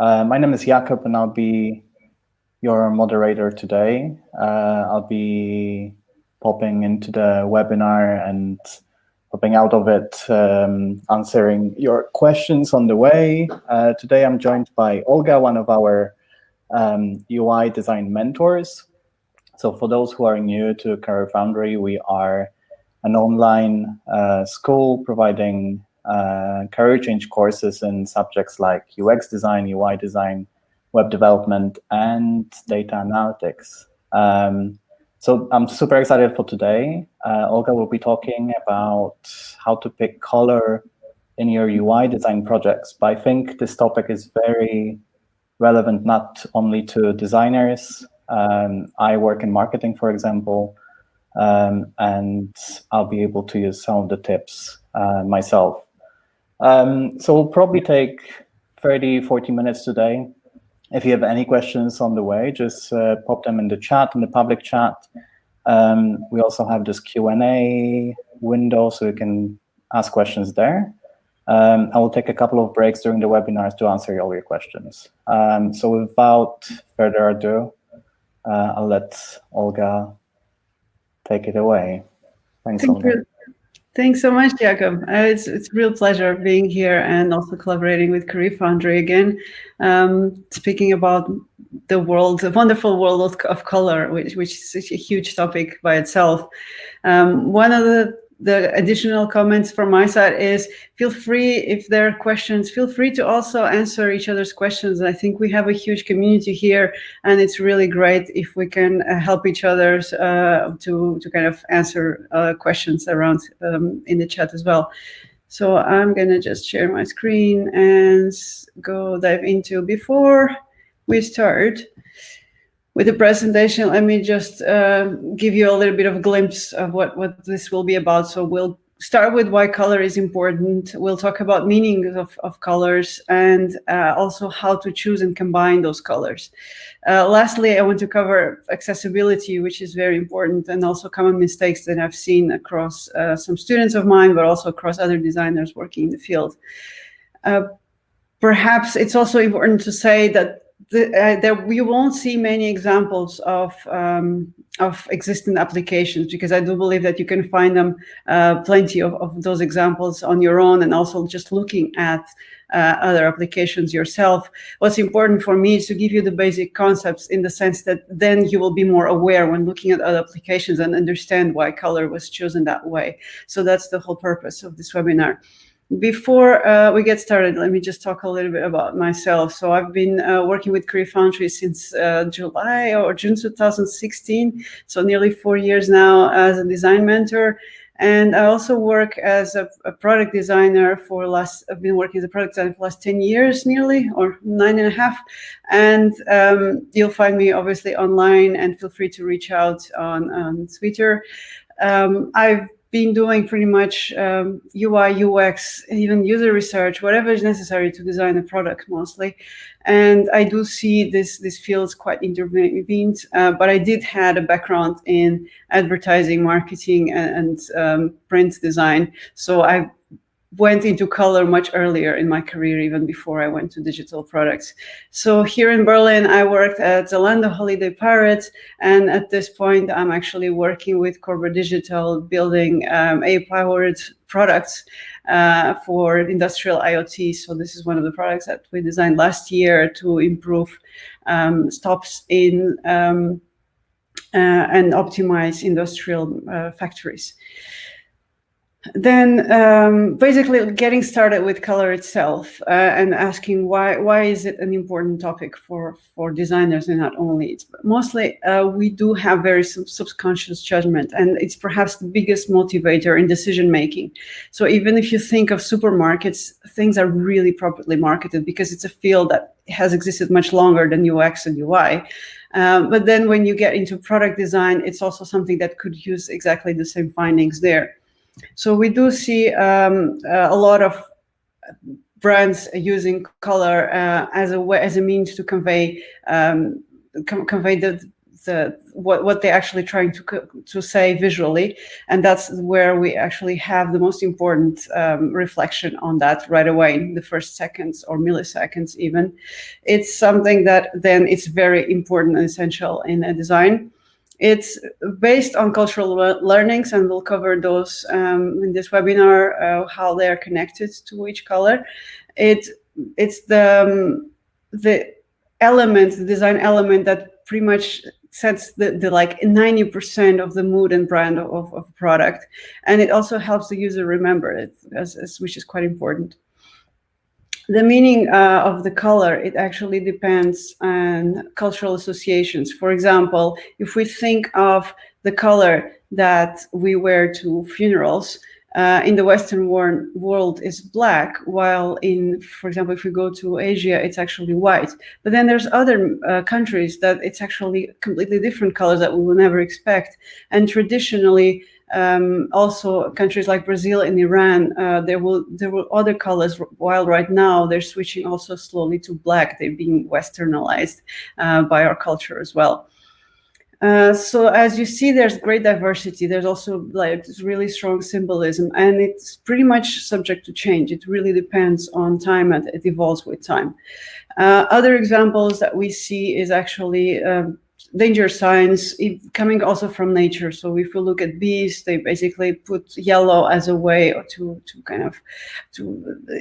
My name is Jakob, and I'll be your moderator today. I'll be popping into the webinar and popping out of it, answering your questions on the way. Today I'm joined by Olga, one of our UI design mentors. So for those who are new to CareerFoundry, we are an online school providing career change courses in subjects like UX design, UI design, web development, and data analytics. So I'm super excited for today. Olga will be talking about how to pick color in your UI design projects. But I think this topic is very relevant not only to designers. I work in marketing, for example, and I'll be able to use some of the tips myself. So we'll probably take 30-40 minutes today. If you have any questions on the way, just pop them in the chat, in the public chat. We also have this Q&A window, so you can ask questions there. I will take a couple of breaks during the webinars to answer all your questions. So without further ado, I'll let Olga take it away. Thanks, Olga. Thanks so much, Jakob. It's a real pleasure being here and also collaborating with CareerFoundry again, speaking about the wonderful world of color, which is such a huge topic by itself. One of the additional comments from my side is feel free, if there are questions, feel free to also answer each other's questions. I think we have a huge community here, and it's really great if we can help each other to kind of answer questions around in the chat as well. So I'm going to just share my screen and go dive into. Before we start with the presentation, let me just give you a little bit of a glimpse of what this will be about. So we'll start with why color is important. We'll talk about meanings of colors and also how to choose and combine those colors. Lastly, I want to cover accessibility, which is very important, and also common mistakes that I've seen across some students of mine, but also across other designers working in the field. Perhaps it's also important to say that that we won't see many examples of existing applications, because I do believe that you can find them plenty of those examples on your own, and also just looking at other applications yourself. What's important for me is to give you the basic concepts, in the sense that then you will be more aware when looking at other applications and understand why color was chosen that way. So that's the whole purpose of this webinar. Before we get started, let me just talk a little bit about myself. So I've been working with CareerFoundry since July or June 2016, so nearly 4 years now as a design mentor. And I also work as a product designer I've been working as a product designer for the last 10 years nearly, or 9.5. And you'll find me obviously online, and feel free to reach out on Twitter. I've been doing pretty much UI, UX, even user research, whatever is necessary to design a product mostly. And I do see this field is quite intervened, but I did had a background in advertising, marketing, and print design. So I went into color much earlier in my career, even before I went to digital products. So here in Berlin, I worked at Zalando Holiday Pirates, and at this point, I'm actually working with Corporate Digital, building AI-powered products for industrial IoT. So this is one of the products that we designed last year to improve stops in and optimize industrial factories. Then basically getting started with color itself and asking why is it an important topic for designers, and not only. It's mostly we do have very subconscious judgment, and it's perhaps the biggest motivator in decision making. So even if you think of supermarkets, things are really properly marketed because it's a field that has existed much longer than UX and UI. But then when you get into product design, it's also something that could use exactly the same findings there. So we do see a lot of brands using color as a means to convey the what they're actually trying to say visually, and that's where we actually have the most important reflection on that right away in the first seconds or milliseconds even. It's something that then it's very important and essential in a design. It's based on cultural learnings, and we'll cover those in this webinar, how they are connected to each color. It's the element, the design element that pretty much sets the like 90% of the mood and brand of a product, and it also helps the user remember it, which is quite important. The meaning of the color, it actually depends on cultural associations. For example, if we think of the color that we wear to funerals, in the Western world is black, while for example, if we go to Asia, it's actually white. But then there's other countries that it's actually completely different colors that we will never expect. And traditionally, also countries like Brazil and Iran, there were other colors, while right now they're switching also slowly to black. They're being westernized by our culture as well. So as you see, there's great diversity. There's also like really strong symbolism, and it's pretty much subject to change. It really depends on time, and it evolves with time. Other examples that we see is actually danger signs coming also from nature. So if we look at bees, they basically put yellow as a way to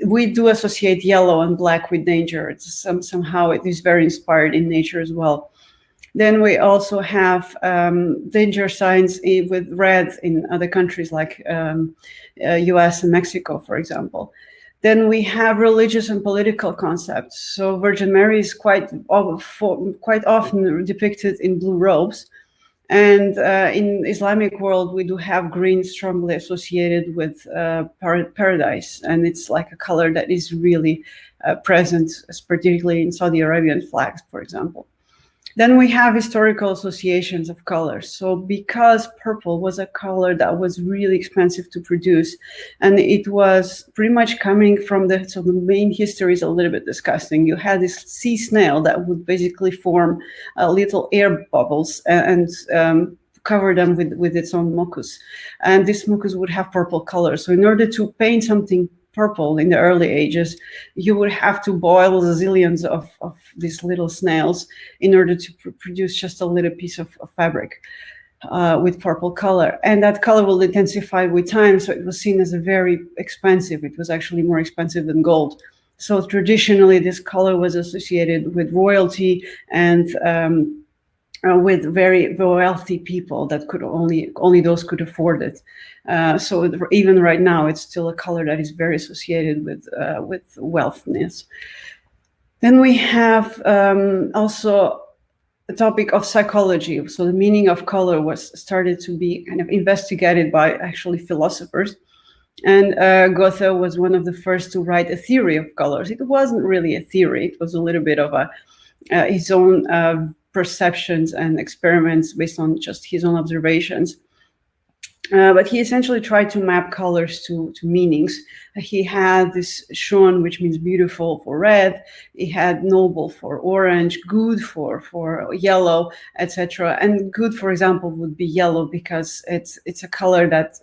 we do associate yellow and black with danger. It's somehow it is very inspired in nature as well. Then we also have danger signs with red in other countries like US and Mexico, for example. Then we have religious and political concepts. So Virgin Mary is quite often depicted in blue robes. And in Islamic world, we do have green strongly associated with paradise. And it's like a color that is really present, particularly in Saudi Arabian flags, for example. Then we have historical associations of colors. So because purple was a color that was really expensive to produce, and it was pretty much coming from so the main history is a little bit disgusting. You had this sea snail that would basically form little air bubbles and cover them with its own mucus. And this mucus would have purple color. So in order to paint something purple in the early ages, you would have to boil the zillions of these little snails in order to produce just a little piece of fabric with purple color. And that color will intensify with time, so it was seen as a very expensive. It was actually more expensive than gold. So traditionally, this color was associated with royalty and with very wealthy people that could only those could afford it. So even right now, it's still a color that is very associated with wealthiness. Then we have also the topic of psychology. So the meaning of color was started to be kind of investigated by actually philosophers. And Goethe was one of the first to write a theory of colors. It wasn't really a theory. It was a little bit of his own perceptions and experiments based on just his own observations. But he essentially tried to map colors to meanings. He had this schön, which means beautiful, for red. He had noble for orange, good for yellow, etc. And good, for example, would be yellow because it's a color that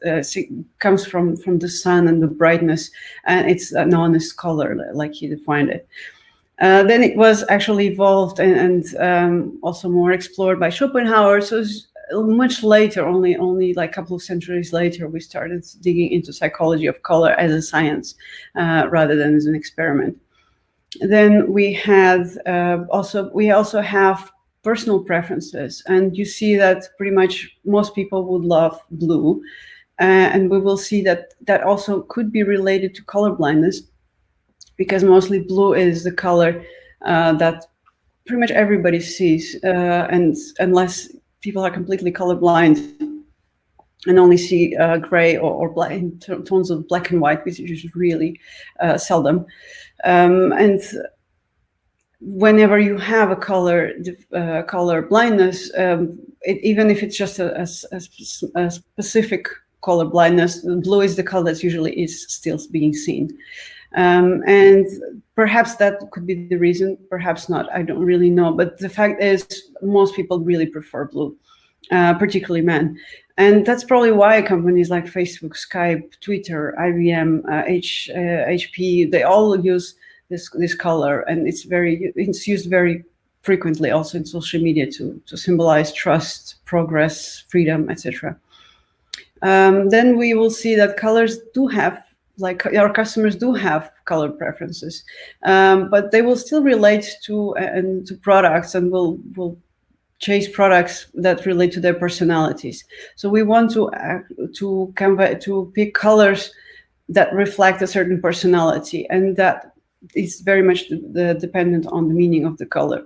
comes from the sun and the brightness, and it's an honest color, like he defined it. Then it was actually evolved and also more explored by Schopenhauer. So much later, only like a couple of centuries later, we started digging into psychology of color as a science rather than as an experiment. Then we also have personal preferences, and you see that pretty much most people would love blue, and we will see that also could be related to color blindness, because mostly blue is the color that pretty much everybody sees, and unless people are completely colorblind and only see gray or black in tones of black and white, which is really seldom. And whenever you have a color blindness, even if it's just a specific color blindness, blue is the color that usually is still being seen. And perhaps that could be the reason, perhaps not, I don't really know. But the fact is, most people really prefer blue, particularly men. And that's probably why companies like Facebook, Skype, Twitter, IBM, HP, they all use this color, and it's used very frequently also in social media to symbolize trust, progress, freedom, etc. Then we will see that colors do have, like our customers do have color preferences, but they will still relate to products, and will chase products that relate to their personalities. So we want to pick colors that reflect a certain personality, and that is very much dependent on the meaning of the color.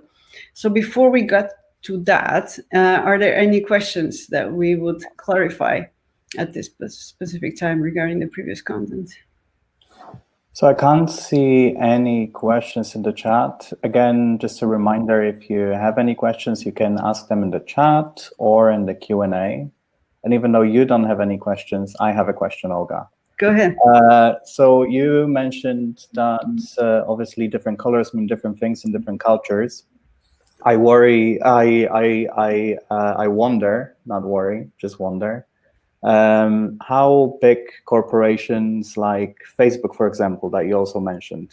So before we got to that, are there any questions that we would clarify at this specific time regarding the previous content? So I can't see any questions in the chat. Again, just a reminder, if you have any questions, you can ask them in the chat or in the Q&A. And even though you don't have any questions, I have a question, Olga. Go ahead. So you mentioned that obviously different colors mean different things in different cultures. I wonder, not worry, just wonder, how big corporations like Facebook, for example, that you also mentioned,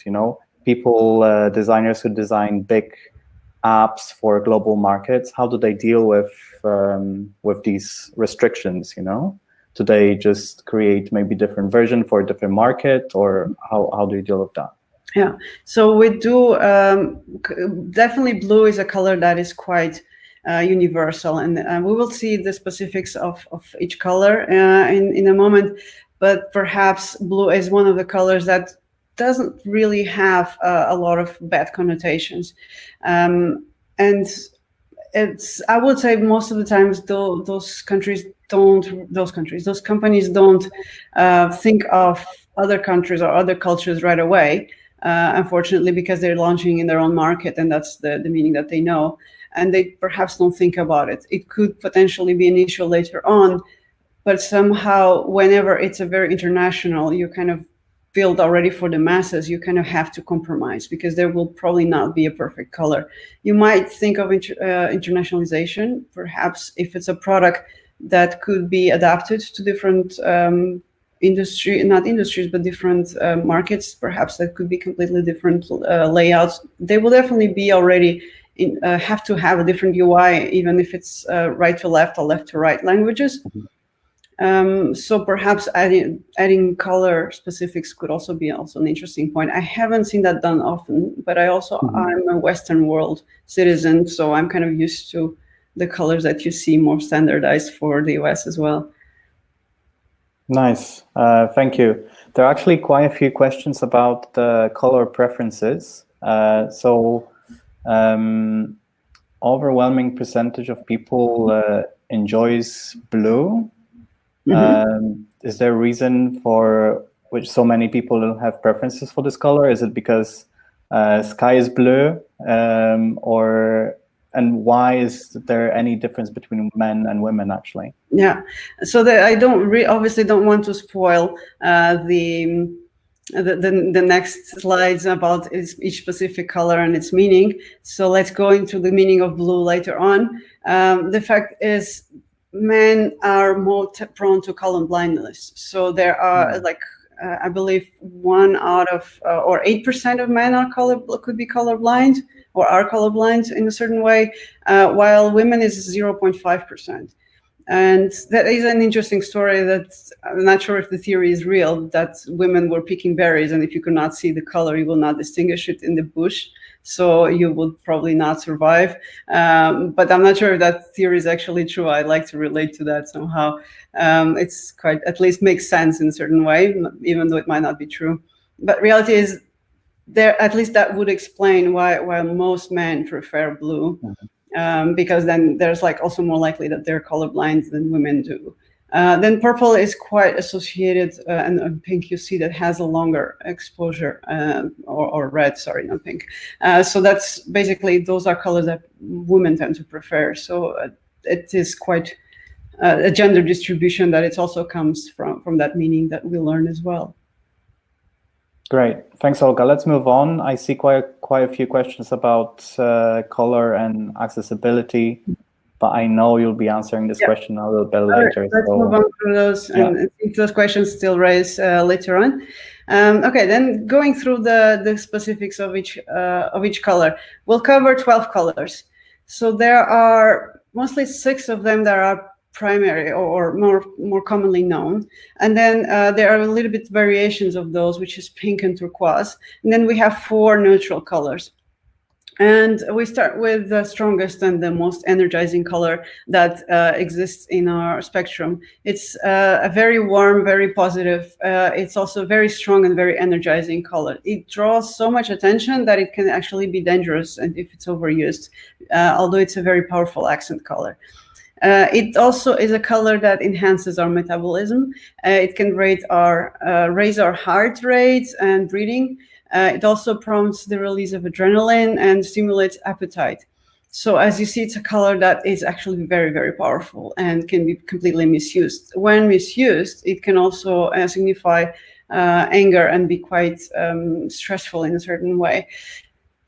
people, designers who design big apps for global markets, how do they deal with these restrictions? Do they just create maybe different version for a different market, or how do you deal with that? Yeah, so we do definitely blue is a color that is quite universal, and we will see the specifics of each color in a moment. But perhaps blue is one of the colors that doesn't really have a lot of bad connotations, and I would say most of the times those companies don't think of other countries or other cultures right away. Unfortunately, because they're launching in their own market, and that's the meaning that they know, and they perhaps don't think about it. It could potentially be an issue later on, but somehow whenever it's a very international, you kind of build already for the masses, you kind of have to compromise, because there will probably not be a perfect color. You might think of internationalization, perhaps if it's a product that could be adapted to different different markets, perhaps that could be completely different layouts. They will definitely be already have to have a different UI, even if it's right to left or left to right languages. So perhaps adding color specifics could also be an interesting point. I haven't seen that done often, but I'm a Western world citizen, so I'm kind of used to the colors that you see more standardized for the US as well. Nice, thank you. There are actually quite a few questions about the color preferences. Overwhelming percentage of people enjoys blue. Is there a reason for which so many people have preferences for this color? Is it because sky is blue, and why is there any difference between men and women actually? Yeah, so I obviously don't want to spoil the next slides about each specific color and its meaning. So let's go into the meaning of blue later on. The fact is, men are more prone to color blindness. So there are I believe 1 out of or 8% of men could be colorblind or are colorblind in a certain way, while women is 0.5%. And that is an interesting story that I'm not sure if the theory is real, that women were picking berries, and if you could not see the color, you will not distinguish it in the bush. So you would probably not survive. But I'm not sure if that theory is actually true. I'd like to relate to that somehow. It's quite, at least makes sense in a certain way, even though it might not be true. But reality is, at least that would explain why most men prefer blue. Because then there's also more likely that they're colorblind than women do. Then purple is quite associated, and pink you see that has a longer exposure, or red, sorry, not pink. So that's basically, those are colors that women tend to prefer. So it is quite a gender distribution that it also comes from that meaning that we learn as well. Great. Thanks, Olga. Let's move on. I see quite a few questions about color and accessibility, but I know you'll be answering this question a little bit later. Let's move on through those and see if those questions still raise later on. Okay, then going through the specifics of each color, we'll cover 12 colors. So there are mostly 6 of them that are primary or more commonly known, and then there are a little bit variations of those, which is pink and turquoise, and then we have 4 neutral colors. And we start with the strongest and the most energizing color that exists in our spectrum. It's a very warm, very positive. It's also very strong and very energizing color. It draws so much attention that it can actually be dangerous and if it's overused, although it's a very powerful accent color. It also is a color that enhances our metabolism. It can raise our heart rate and breathing. It also prompts the release of adrenaline and stimulates appetite. So as you see, it's a color that is actually very, very powerful and can be completely misused. When misused, it can also signify anger and be quite stressful in a certain way.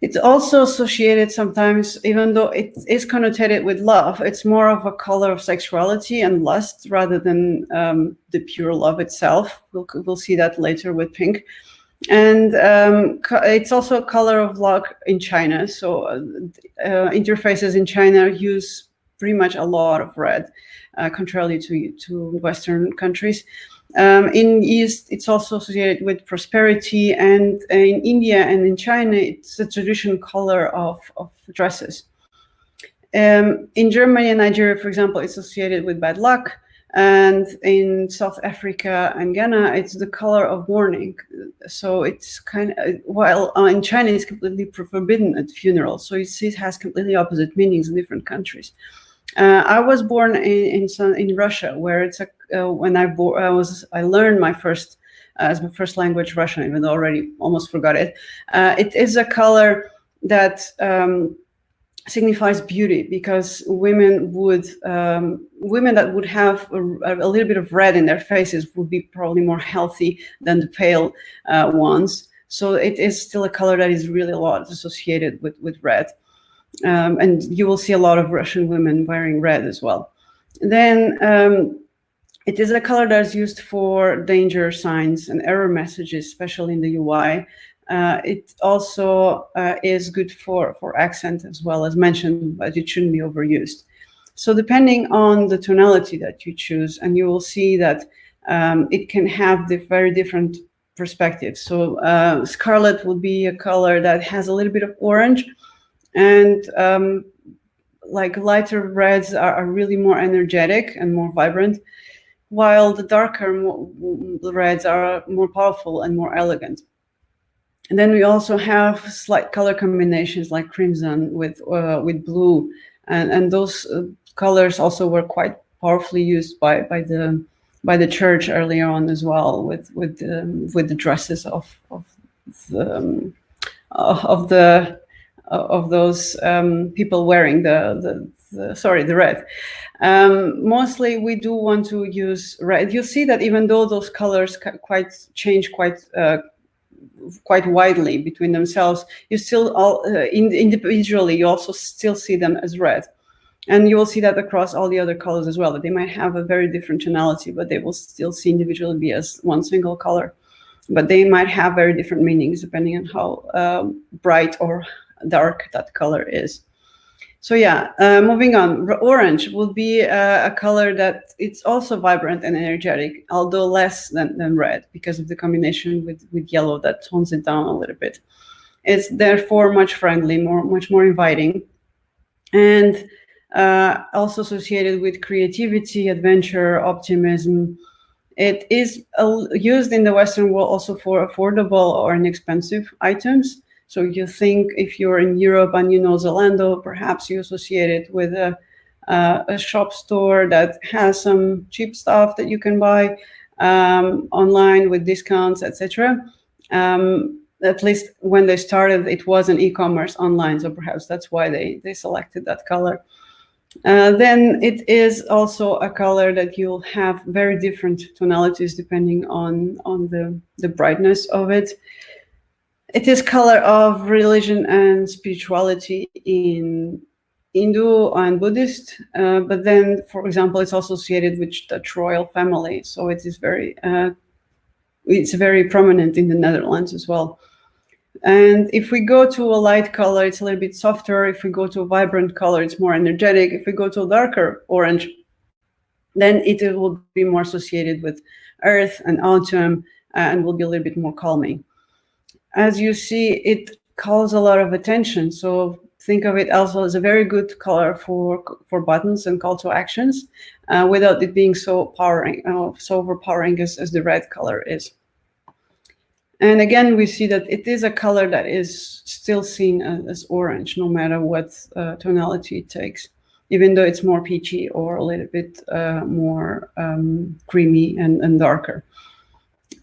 It's also associated sometimes, even though it is connotated with love, it's more of a color of sexuality and lust rather than the pure love itself. We'll see that later with pink. And it's also a color of luck in China. So interfaces in China use pretty much a lot of red, contrarily to Western countries. In East, it's also associated with prosperity, and in India and in China, it's the traditional color of dresses. In Germany and Nigeria, for example, it's associated with bad luck. And in South Africa and Ghana, it's the color of mourning. So it's kind of, while in China, it's completely forbidden at funerals. So it has completely opposite meanings in different countries. I was born in Russia, where it's when I learned my first as my first language Russian, even though I already almost forgot it. It is a color that signifies beauty, because women that would have a little bit of red in their faces would be probably more healthy than the pale ones. So it is still a color that is really a lot associated with red. And you will see a lot of Russian women wearing red as well. Then it is a color that is used for danger signs and error messages, especially in the UI. It also is good for accent as well, as mentioned, but it shouldn't be overused. So depending on the tonality that you choose, and you will see that it can have the very different perspectives. So scarlet would be a color that has a little bit of orange, and like lighter reds are really more energetic and more vibrant, while the darker reds are more powerful and more elegant. And then we also have slight color combinations like crimson with blue, and those colors also were quite powerfully used by the church earlier on as well, with the dresses of those people wearing the red. Mostly we do want to use red. You'll see that even though those colors change quite widely between themselves, you still individually you also still see them as red. And you will see that across all the other colors as well, that they might have a very different tonality, but they will still see individually be as one single color. But they might have very different meanings depending on how bright or dark that color is. So yeah, moving on. Orange will be a color that it's also vibrant and energetic, although less than red, because of the combination with yellow that tones it down a little bit. It's therefore much friendly, much more inviting, and also associated with creativity, adventure, optimism. It is used in the Western world also for affordable or inexpensive items. So you think if you're in Europe and you know Zalando, perhaps you associate it with a shop store that has some cheap stuff that you can buy online with discounts, etc. At least when they started, it was an e-commerce online, so perhaps that's why they selected that color. Then it is also a color that you'll have very different tonalities depending on the brightness of it. It is color of religion and spirituality in Hindu and Buddhist, but then, for example, it's associated with Dutch royal family, so it is it's very prominent in the Netherlands as well. And if we go to a light color, it's a little bit softer. If we go to a vibrant color, it's more energetic. If we go to a darker orange, then it will be more associated with earth and autumn, and will be a little bit more calming. As you see, it calls a lot of attention. So think of it also as a very good color for buttons and call to actions, without it being so overpowering as the red color is. And again, we see that it is a color that is still seen as orange, no matter what tonality it takes, even though it's more peachy or a little bit more creamy and darker.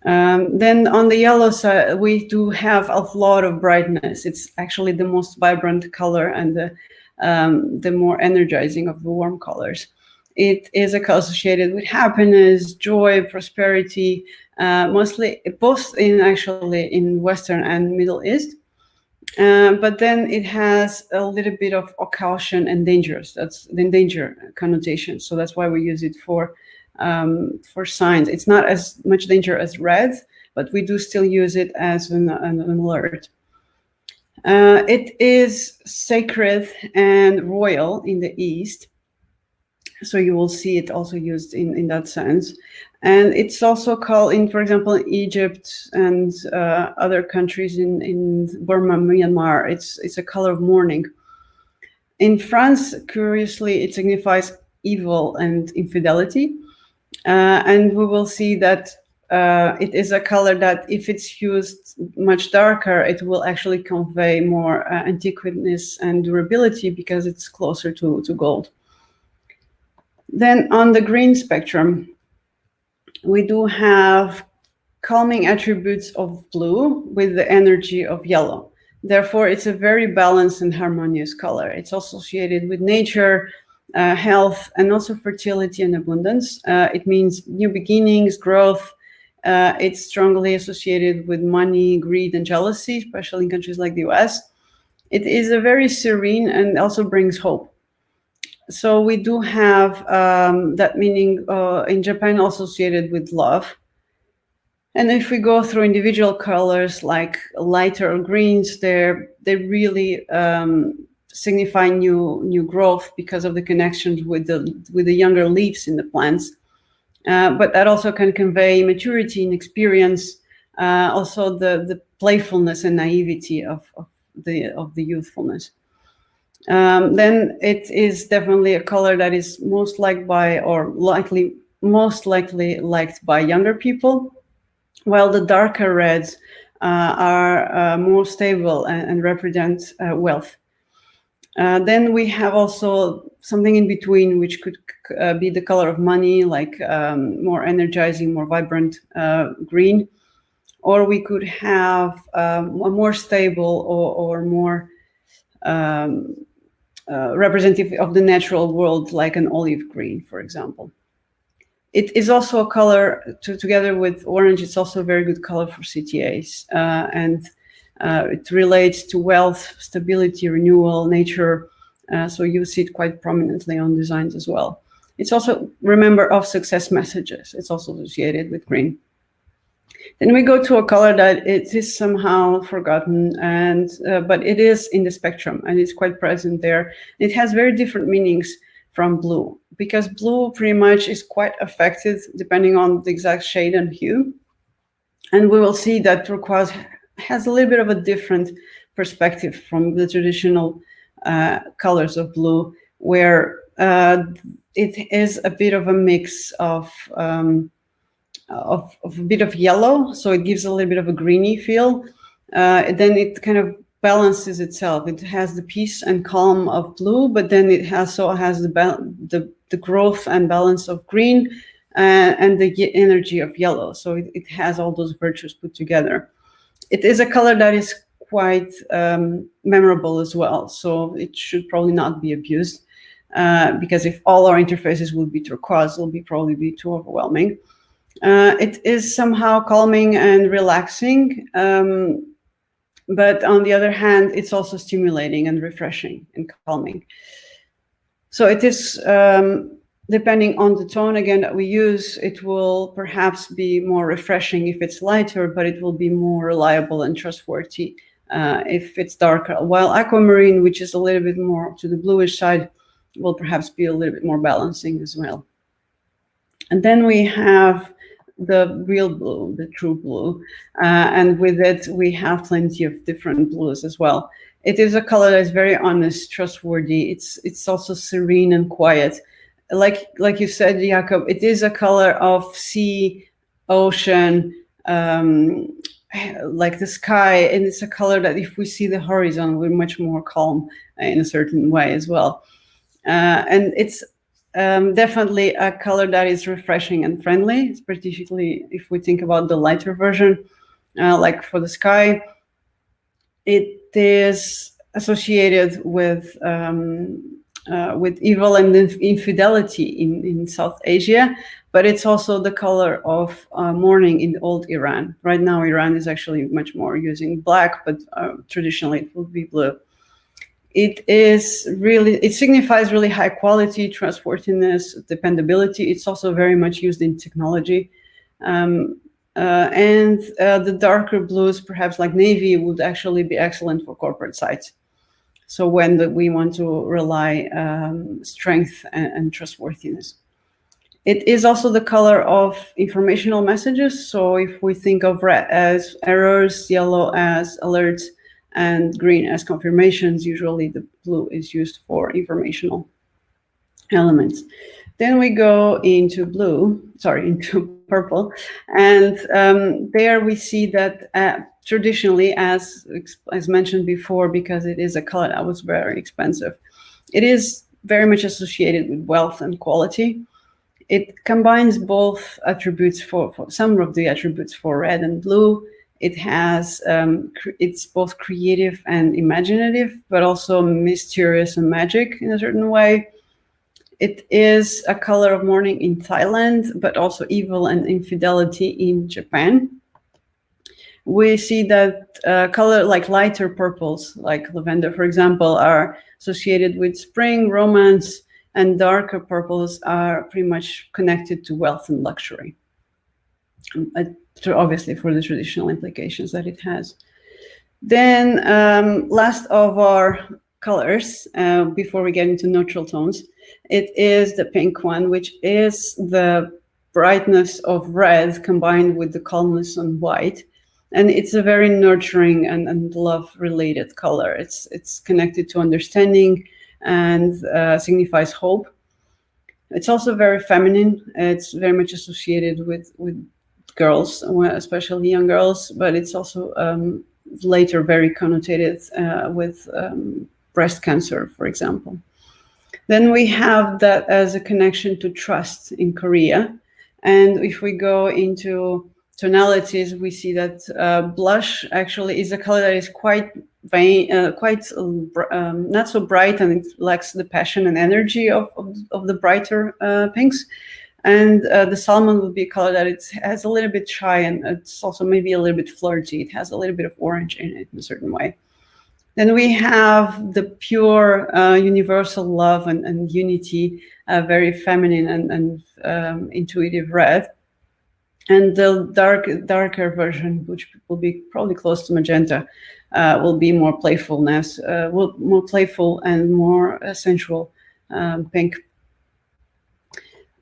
Then on the yellow side, we do have a lot of brightness. It's actually the most vibrant color and the more energizing of the warm colors. It is associated with happiness, joy, prosperity, mostly both in Western and Middle East. But then it has a little bit of caution and dangerous. That's the danger connotation. So that's why we use it for signs. It's not as much danger as red, but we do still use it as an alert. It is sacred and royal in the East. So you will see it also used in that sense. And it's also called for example, Egypt and other countries in Burma, Myanmar, it's a color of mourning. In France, curiously, it signifies evil and infidelity. And we will see that it is a color that if it's used much darker, it will actually convey more antiqueness and durability because it's closer to gold. Then on the green spectrum, we do have calming attributes of blue with the energy of yellow. Therefore, it's a very balanced and harmonious color. It's associated with nature, health, and also fertility and abundance. It means new beginnings, growth. It's strongly associated with money, greed, and jealousy, especially in countries like the US. It is a very serene and also brings hope. So we do have that meaning in Japan associated with love. And if we go through individual colors like lighter greens, they really signify new growth because of the connections with the younger leaves in the plants. But that also can convey maturity and experience, also the playfulness and naivety of the youthfulness. Then it is definitely a color that is most liked by, or most likely liked by younger people, while the darker reds are more stable and represent wealth. Then we have also something in between, which could be the color of money, like more energizing, more vibrant green, or we could have a more stable or more representative of the natural world, like an olive green, for example. It is also a color, together with orange, it's also a very good color for CTAs. And it relates to wealth, stability, renewal, nature. So you see it quite prominently on designs as well. It's also, remember, of success messages. It's also associated with green. Then we go to a color that it is somehow forgotten, and but it is in the spectrum and it's quite present there. It has very different meanings from blue, because blue pretty much is quite affected depending on the exact shade and hue. And we will see that turquoise has a little bit of a different perspective from the traditional colors of blue, where it is a bit of a mix of a bit of yellow, so it gives a little bit of a greeny feel. Then it kind of balances itself. It has the peace and calm of blue, but then it also has the growth and balance of green and the energy of yellow. So it has all those virtues put together. It is a color that is quite memorable as well, so it should probably not be abused, because if all our interfaces would be turquoise, it will probably be too overwhelming. It is somehow calming and relaxing. But on the other hand, it's also stimulating and refreshing and calming. So it is, depending on the tone, again, that we use, it will perhaps be more refreshing if it's lighter, but it will be more reliable and trustworthy if it's darker. While aquamarine, which is a little bit more to the bluish side, will perhaps be a little bit more balancing as well. And then we have the real blue, the true blue. And with it, we have plenty of different blues as well. It is a color that is very honest, trustworthy. It's also serene and quiet. Like you said, Jakob, it is a color of sea, ocean, like the sky, and it's a color that if we see the horizon, we're much more calm in a certain way as well. And it's definitely a color that is refreshing and friendly, particularly if we think about the lighter version. Like for the sky, it is associated with evil and infidelity in South Asia, but it's also the color of mourning in old Iran. Right now, Iran is actually much more using black, but traditionally it would be blue. It signifies really high quality, trustworthiness, dependability. It's also very much used in technology. And the darker blues, perhaps like navy, would actually be excellent for corporate sites. So when we want to rely strength and trustworthiness. It is also the color of informational messages. So if we think of red as errors, yellow as alerts, and green as confirmations, usually the blue is used for informational elements. Then we go into into purple, and there we see that traditionally, as mentioned before, because it is a color that was very expensive, it is very much associated with wealth and quality. It combines both attributes for some of the attributes for red and blue. It has, it's both creative and imaginative, but also mysterious and magic in a certain way. It is a color of mourning in Thailand, but also evil and infidelity in Japan. We see that color like lighter purples, like lavender, for example, are associated with spring, romance, and darker purples are pretty much connected to wealth and luxury. Obviously for the traditional implications that it has. Then last of our colors, before we get into neutral tones, it is the pink one, which is the brightness of red combined with the calmness on white. And it's a very nurturing and love-related color. It's connected to understanding and signifies hope. It's also very feminine. It's very much associated with girls, especially young girls, but it's also later very connotated with breast cancer, for example. Then we have that as a connection to trust in Korea. And if we go into tonalities, we see that blush actually is a color that is quite vain, not so bright, and it lacks the passion and energy of the brighter pinks. And the salmon would be a color that it has a little bit shy, and it's also maybe a little bit flirty. It has a little bit of orange in it in a certain way. Then we have the pure universal love and unity, very feminine and intuitive red. And the darker version, which will be probably close to magenta, will be more playfulness, more playful and more sensual pink.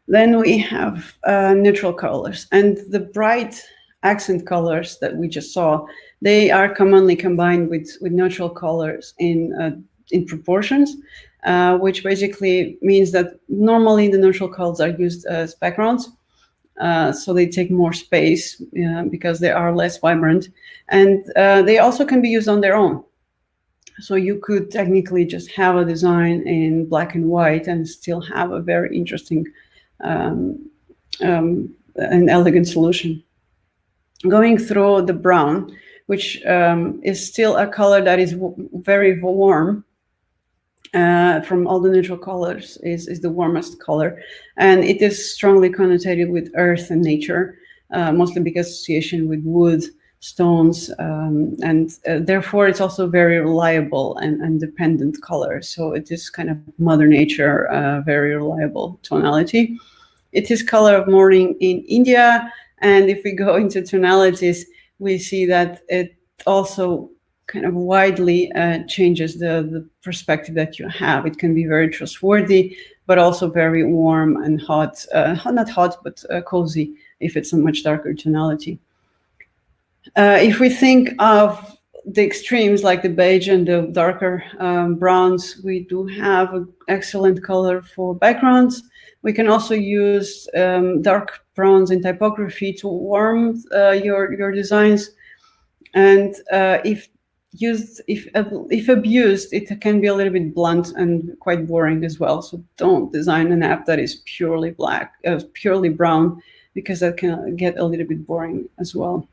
Then we have neutral colors, and the bright accent colors that we just saw, they are commonly combined with neutral colors in proportions, which basically means that normally the neutral colors are used as backgrounds, so they take more space because they are less vibrant, and they also can be used on their own. So you could technically just have a design in black and white and still have a very interesting an elegant solution. Going through the brown, which is still a color that is very warm, from all the neutral colors is the warmest color, and it is strongly connotated with earth and nature, mostly because association with wood, stones, and therefore it's also very reliable and dependent color. So it is kind of Mother Nature, very reliable tonality. It is color of mourning in India, and if we go into tonalities, we see that it also kind of widely changes the perspective that you have. It can be very trustworthy, but also very warm and hot, not hot, but cozy if it's a much darker tonality. If we think of the extremes like the beige and the darker browns, we do have an excellent color for backgrounds. We can also use dark browns in typography to warm your designs. And if abused, it can be a little bit blunt and quite boring as well. So don't design an app that is purely black, purely brown, because that can get a little bit boring as well.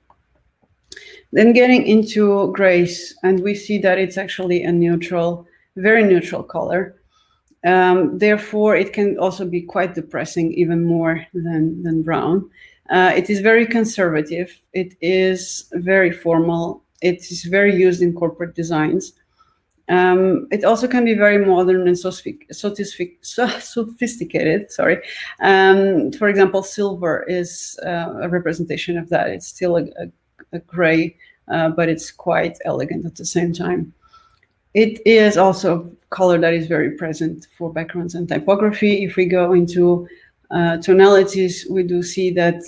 Then getting into grays, and we see that it's actually a neutral, very neutral color. Therefore, it can also be quite depressing, even more than brown. It is very conservative. It is very formal. It is very used in corporate designs. It also can be very modern and sophisticated. Sorry. For example, silver is a representation of that. It's still a gray, but it's quite elegant at the same time. It is also a color that is very present for backgrounds and typography. If we go into tonalities, we do see that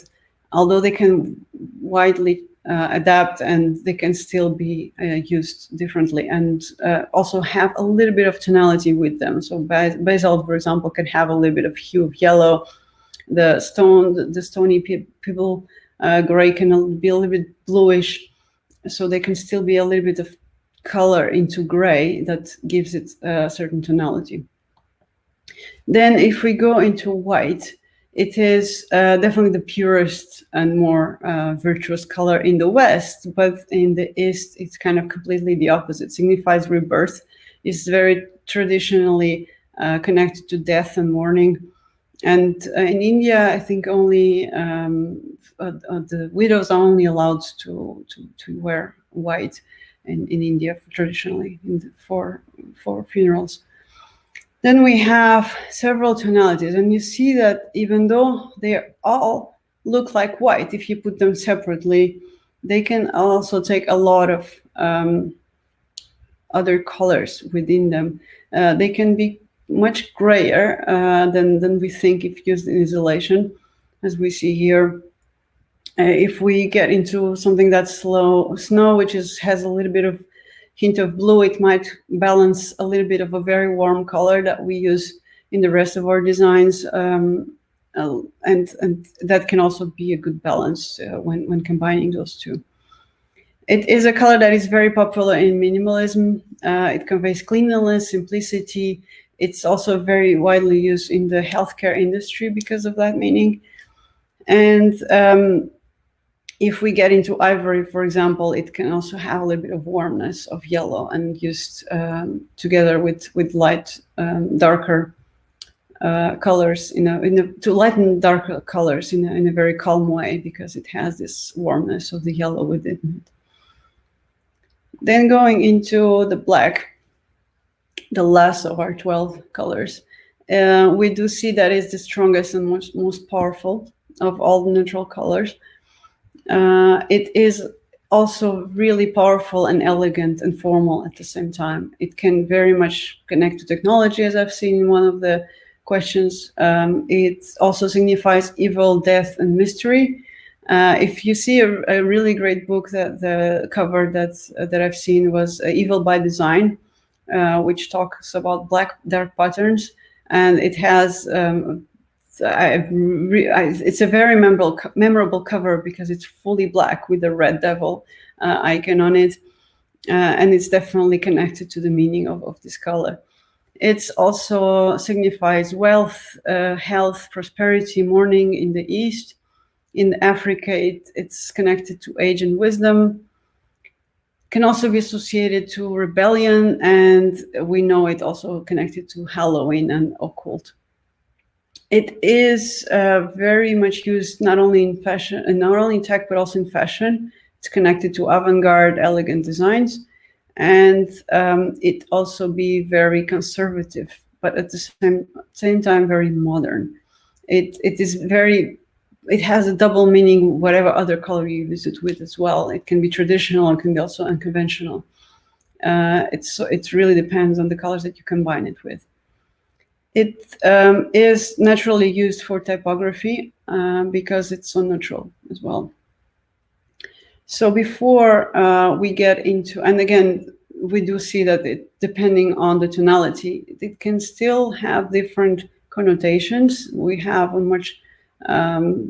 although they can widely adapt, and they can still be used differently, and also have a little bit of tonality with them. So basalt, for example, can have a little bit of hue of yellow. The stony pebble gray can be a little bit bluish, so they can still be a little bit of color into gray that gives it a certain tonality. Then if we go into white, it is definitely the purest and more virtuous color in the West, but in the East, it's kind of completely the opposite. It signifies rebirth. It's very traditionally connected to death and mourning. And in India, I think only the widows are only allowed to wear white in India traditionally for funerals. Then we have several tonalities, and you see that even though they all look like white, if you put them separately, they can also take a lot of other colors within them. They can be much grayer than we think if used in isolation, as we see here. If we get into something that's snow, which has a little bit of hint of blue, it might balance a little bit of a very warm color that we use in the rest of our designs, and that can also be a good balance when combining those two. It is a color that is very popular in minimalism. It conveys cleanliness, simplicity. It's also very widely used in the healthcare industry because of that meaning. And if we get into ivory, for example, it can also have a little bit of warmness of yellow, and used together with light, darker colors to lighten darker colors in a very calm way, because it has this warmness of the yellow within it. Then going into the black, the last of our 12 colors, we do see that is the strongest and most powerful of all the neutral colors. It is also really powerful and elegant and formal at the same time. It can very much connect to technology, as I've seen in one of the questions. It also signifies evil, death, and mystery. If you see a really great book, that the cover that I've seen was Evil by Design, which talks about black dark patterns, and it has it's a very memorable cover because it's fully black with a red devil icon on it, and it's definitely connected to the meaning of this color. It also signifies wealth, health, prosperity, mourning in the East. In Africa, it's connected to age and wisdom. Can also be associated to rebellion, and we know it also connected to Halloween and occult. It is very much used not only in fashion, and not only in tech, but also in fashion. It's connected to avant-garde, elegant designs, and it also be very conservative, but at the same time very modern. It has a double meaning, whatever other color you use it with as well. It can be traditional, it can be also unconventional. It really depends on the colors that you combine it with. It is naturally used for typography because it's so neutral as well. So before we get into, and again, we do see that depending on the tonality, it can still have different connotations. We have a much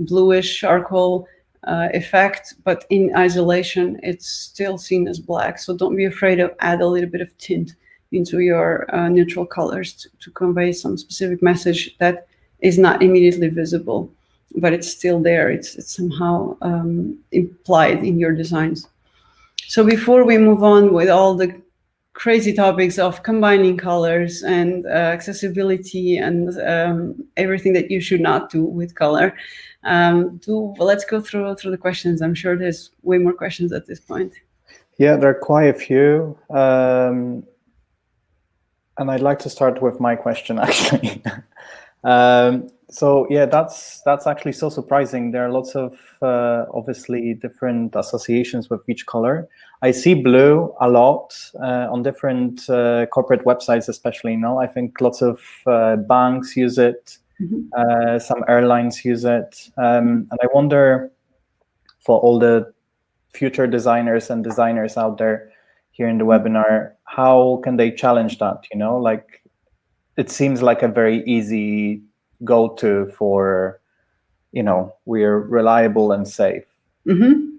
bluish charcoal effect, but in isolation, it's still seen as black. So don't be afraid of add a little bit of tint into your neutral colors to convey some specific message that is not immediately visible, but it's still there. It's somehow implied in your designs. So before we move on with all the crazy topics of combining colors and accessibility and everything that you should not do with color, let's go through the questions. I'm sure there's way more questions at this point. Yeah, there are quite a few. And I'd like to start with my question, actually. So yeah, that's actually so surprising. There are lots of obviously different associations with each color. I see blue a lot on different corporate websites, especially now. I think lots of banks use it. Mm-hmm. Some airlines use it. And I wonder, for all the future designers and designers out there here in the webinar, how can they challenge that? You know, like, it seems like a very easy go-to for, you know, we're reliable and safe. Mm-hmm.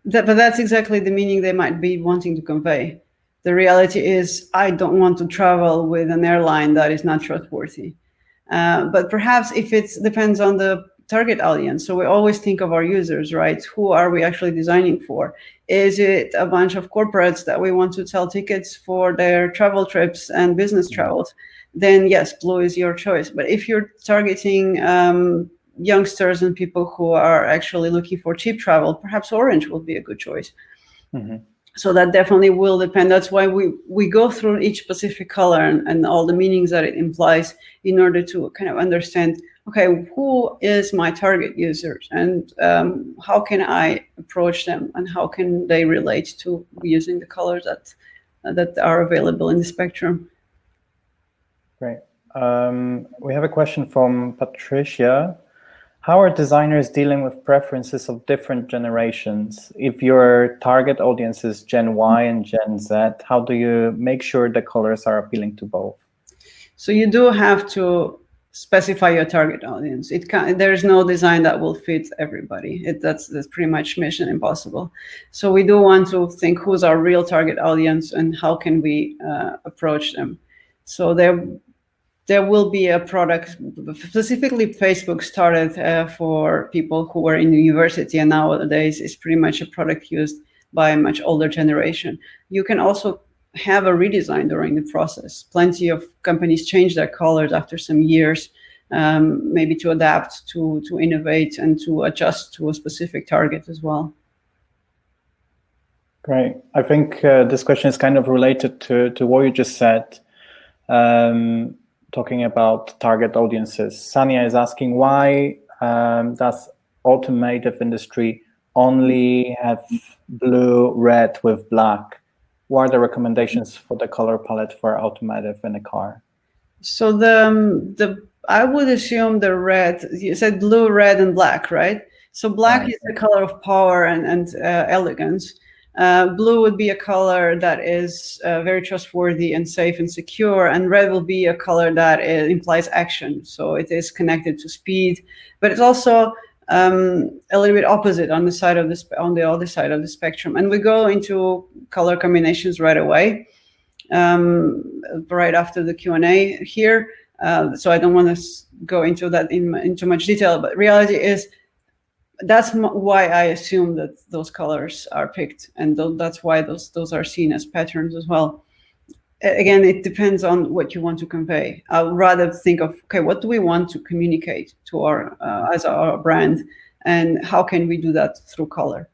But that's exactly the meaning they might be wanting to convey. The reality is, I don't want to travel with an airline that is not trustworthy. But perhaps if it depends on the target audience. So we always think of our users, right? Who are we actually designing for? Is it a bunch of corporates that we want to sell tickets for their travel trips and business travels? Then yes, blue is your choice. But if you're targeting youngsters and people who are actually looking for cheap travel, perhaps orange will be a good choice. Mm-hmm. So that definitely will depend. That's why we go through each specific color and all the meanings that it implies in order to kind of understand, okay, who is my target users and how can I approach them and how can they relate to using the colors that are available in the spectrum. Great. We have a question from Patricia. How are designers dealing with preferences of different generations? If your target audience is Gen Y and Gen Z, how do you make sure the colors are appealing to both? So you do have to specify your target audience. There's no design that will fit everybody. That's pretty much mission impossible. So we do want to think who's our real target audience and how can we approach them. So there will be a product, specifically Facebook started for people who were in university, and nowadays it's pretty much a product used by a much older generation. You can also have a redesign during the process. Plenty of companies change their colors after some years, maybe to adapt, to innovate, and to adjust to a specific target as well. Great. I think this question is kind of related to what you just said. Talking about target audiences. Sanya is asking, why does automotive industry only have blue, red with black? What are the recommendations for the color palette for automotive in a car? So I would assume the red, you said blue, red, and black, right? So black is the color of power and elegance. Blue would be a color that is very trustworthy and safe and secure, and red will be a color that implies action. So it is connected to speed, but it's also a little bit opposite on the other side of the spectrum. And we go into color combinations right away, right after the Q&A here. So I don't want to go into that into much detail, but reality is, that's why I assume that those colors are picked, and that's why those are seen as patterns as well. Again, it depends on what you want to convey. I'd rather think of, okay, what do we want to communicate to as our brand, and how can we do that through color?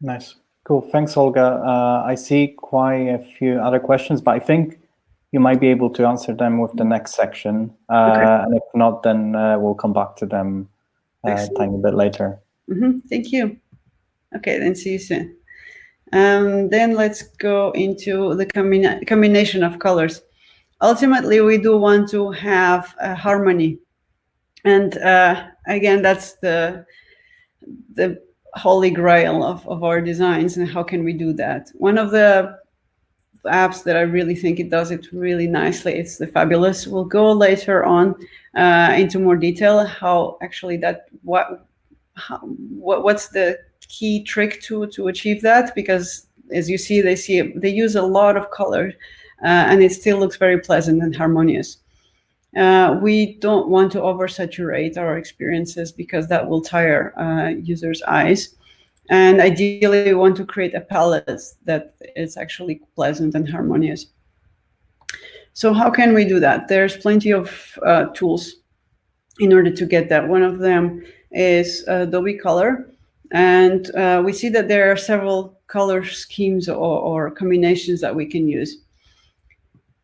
Nice. Cool. Thanks, Olga. I see quite a few other questions, but I think you might be able to answer them with the next section. And if not, then we'll come back to them a tiny bit later. Thank you. Okay, then see you soon. Then let's go into the combination of colors. Ultimately, we do want to have a harmony. And again, that's the holy grail of our designs. And how can we do that? One of the apps that I really think it does it really nicely, it's the Fabulous. We'll go later on into more detail how actually that what's the key trick to achieve that, because as you see they use a lot of color and it still looks very pleasant and harmonious. We don't want to oversaturate our experiences because that will tire users' eyes. And ideally, we want to create a palette that is actually pleasant and harmonious. So how can we do that? There's plenty of tools in order to get that. One of them is Adobe Color. And we see that there are several color schemes or combinations that we can use.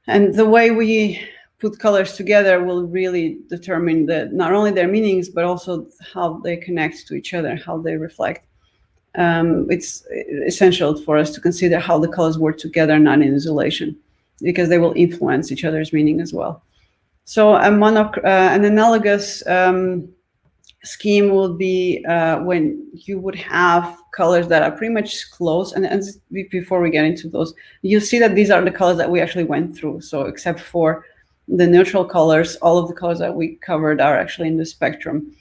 And the way we put colors together will really determine not only their meanings, but also how they connect to each other, how they reflect. It's essential for us to consider how the colors work together, not in isolation, because they will influence each other's meaning as well. So an analogous scheme would be when you would have colors that are pretty much close. And before we get into those, you see that these are the colors that we actually went through. So except for the neutral colors, all of the colors that we covered are actually in the spectrum.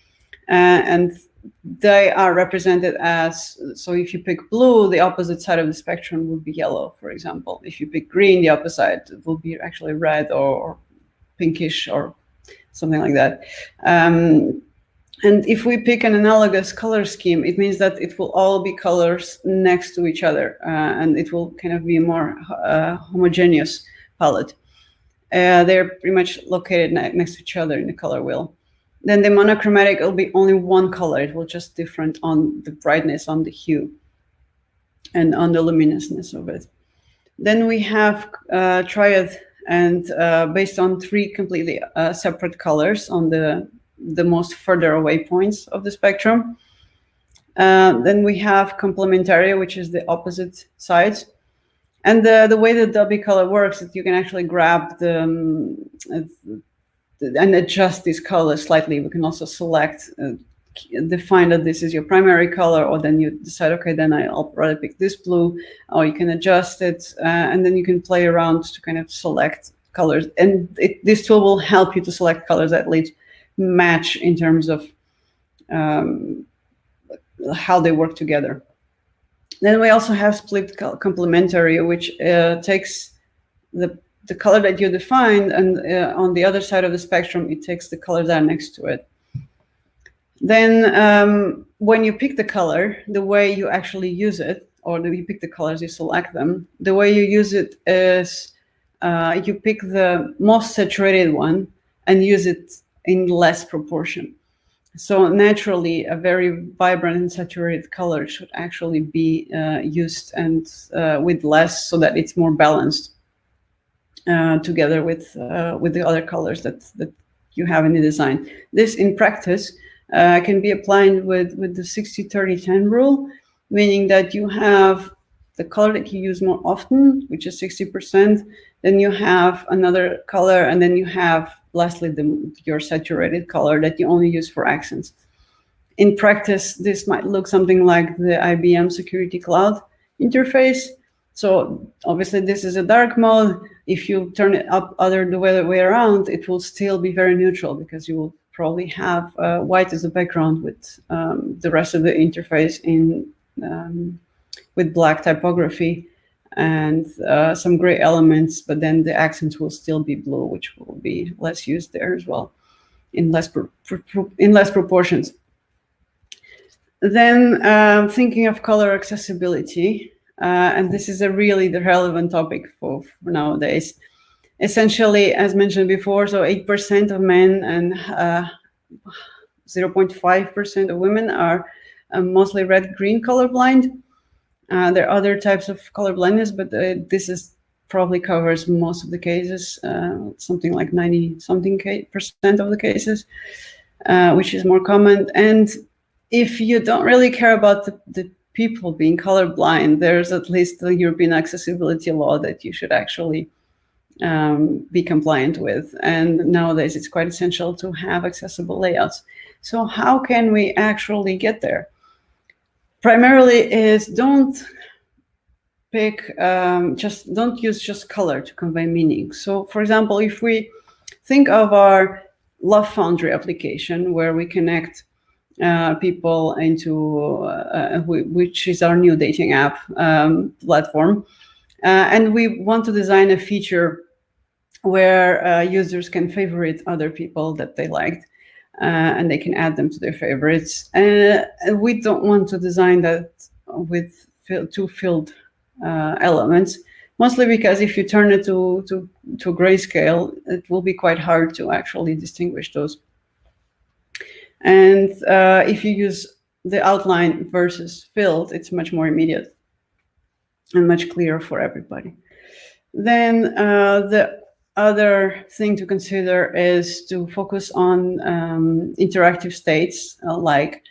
And they are represented as, so if you pick blue, the opposite side of the spectrum would be yellow, for example. If you pick green, the opposite will be actually red or pinkish or something like that. And if we pick an analogous color scheme, it means that it will all be colors next to each other, and it will kind of be a more homogeneous palette. They're pretty much located next to each other in the color wheel. Then the monochromatic will be only one color. It will just different on the brightness, on the hue, and on the luminousness of it. Then we have triad, and based on three completely separate colors on the most further away points of the spectrum. Then we have complementary, which is the opposite sides. And the way that Adobe Color works is you can actually grab and adjust this color slightly. We can also select, define that this is your primary color, or then you decide, okay, then I'll rather pick this blue, or you can adjust it, and then you can play around to kind of select colors. And this tool will help you to select colors that least match in terms of how they work together. Then we also have split complementary, which takes the color that you defined, and on the other side of the spectrum, it takes the colors that are next to it. Then when you pick the color, the way you actually use it, or you pick the colors, you select them, the way you use it is you pick the most saturated one and use it in less proportion. So naturally, a very vibrant and saturated color should actually be used and with less, so that it's more balanced together with the other colors that you have in the design. This, in practice, can be applied with the 60-30-10 rule, meaning that you have the color that you use more often, which is 60%, then you have another color, and then you have lastly your saturated color that you only use for accents. In practice, this might look something like the IBM Security Cloud interface. So obviously this is a dark mode. If you turn it up the way around, it will still be very neutral, because you will probably have white as a background with the rest of the interface with black typography and some gray elements, but then the accents will still be blue, which will be less used there as well, in less proportions. Then thinking of color accessibility, and this is a really relevant topic for nowadays. Essentially, as mentioned before, so 8% of men and 0.5% of women are mostly red-green colorblind. There are other types of color blindness, but this is probably covers most of the cases, something like 90-something% of the cases, which is more common. And if you don't really care about the people being colorblind, there's at least the European accessibility law that you should actually be compliant with. And nowadays it's quite essential to have accessible layouts. So how can we actually get there? Primarily is don't don't use just color to convey meaning. So for example, if we think of our CareerFoundry application where we connect people into, which is our new dating app platform, and we want to design a feature where users can favorite other people that they liked, and they can add them to their favorites. And we don't want to design that with two filled elements, mostly because if you turn it to grayscale, it will be quite hard to actually distinguish those. And if you use the outline versus filled, it's much more immediate and much clearer for everybody. Then the other thing to consider is to focus on interactive states like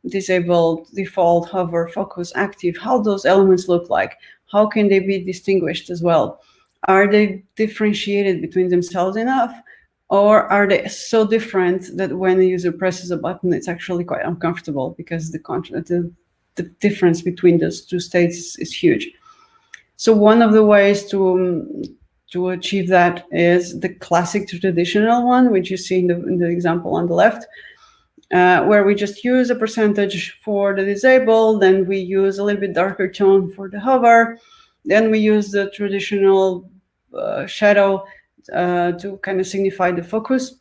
disabled, default, hover, focus, active, how those elements look like. How can they be distinguished as well? Are they differentiated between themselves enough? Or are they so different that when a user presses a button, it's actually quite uncomfortable because the difference between those two states is huge. So one of the ways to achieve that is the classic traditional one, which you see in the example on the left, where we just use a percentage for the disabled, then we use a little bit darker tone for the hover, then we use the traditional shadow to kind of signify the focus,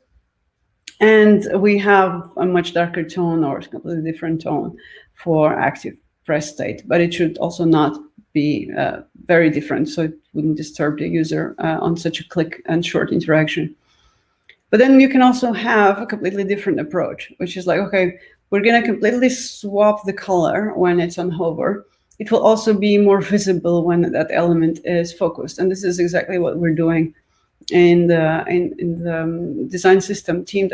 and we have a much darker tone or a completely different tone for active press state, but it should also not be very different, so it wouldn't disturb the user on such a click and short interaction. But then you can also have a completely different approach, which is like, okay, we're going to completely swap the color when it's on hover. It will also be more visible when that element is focused, and this is exactly what we're doing in the design system team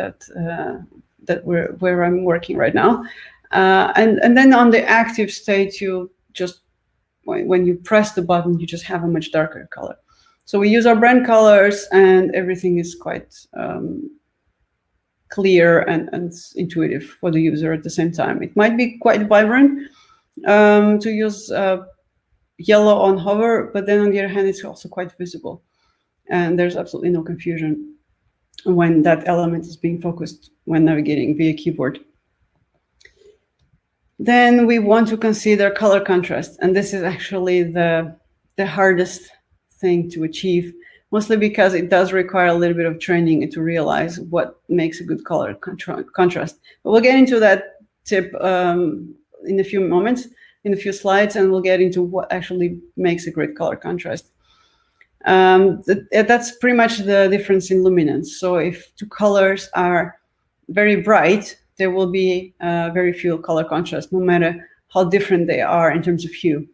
where I'm working right now. And then on the active state, you just when you press the button, you just have a much darker color. So we use our brand colors, and everything is quite clear and intuitive for the user at the same time. It might be quite vibrant to use yellow on hover, but then on the other hand, it's also quite visible. And there's absolutely no confusion when that element is being focused when navigating via keyboard. Then we want to consider color contrast, and this is actually the hardest thing to achieve, mostly because it does require a little bit of training to realize what makes a good color contrast. But we'll get into that tip in a few moments, in a few slides, and we'll get into what actually makes a great color contrast. That's pretty much the difference in luminance. So if two colors are very bright, there will be very few color contrast, no matter how different they are in terms of hue.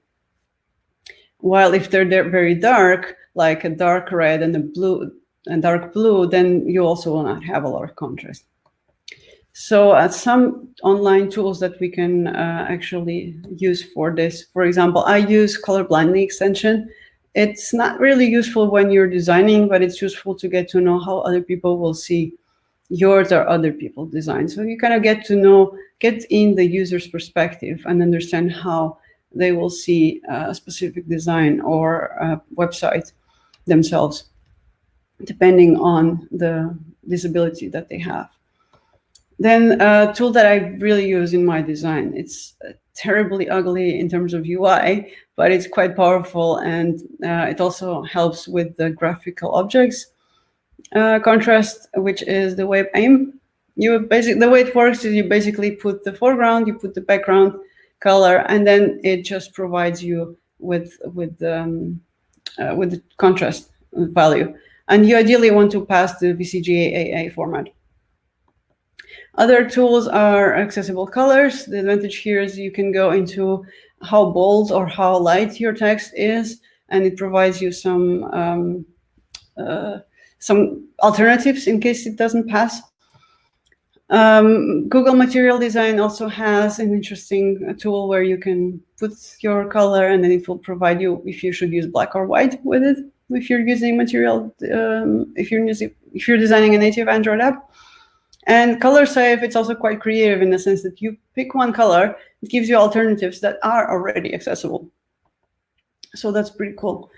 While if they're very dark, like a dark red and a blue and dark blue, then you also will not have a lot of contrast. So some online tools that we can actually use for this, for example, I use color blinding extension. It's not really useful when you're designing, but it's useful to get to know how other people will see yours or other people's design. So you kind of get in the user's perspective and understand how they will see a specific design or a website themselves, depending on the disability that they have. Then a tool that I really use in my design, it's terribly ugly in terms of UI, but it's quite powerful, and it also helps with the graphical objects contrast, which is the web aim. The way it works is you basically put the foreground, you put the background color, and then it just provides you with the contrast value. And you ideally want to pass the VCGA format. Other tools are accessible colors. The advantage here is you can go into how bold or how light your text is, and it provides you some alternatives in case it doesn't pass. Google Material Design also has an interesting tool where you can put your color, and then it will provide you if you should use black or white with it. If you're using material, if you're designing a native Android app. And Color Save, it's also quite creative in the sense that you pick one color, it gives you alternatives that are already accessible. So that's pretty cool.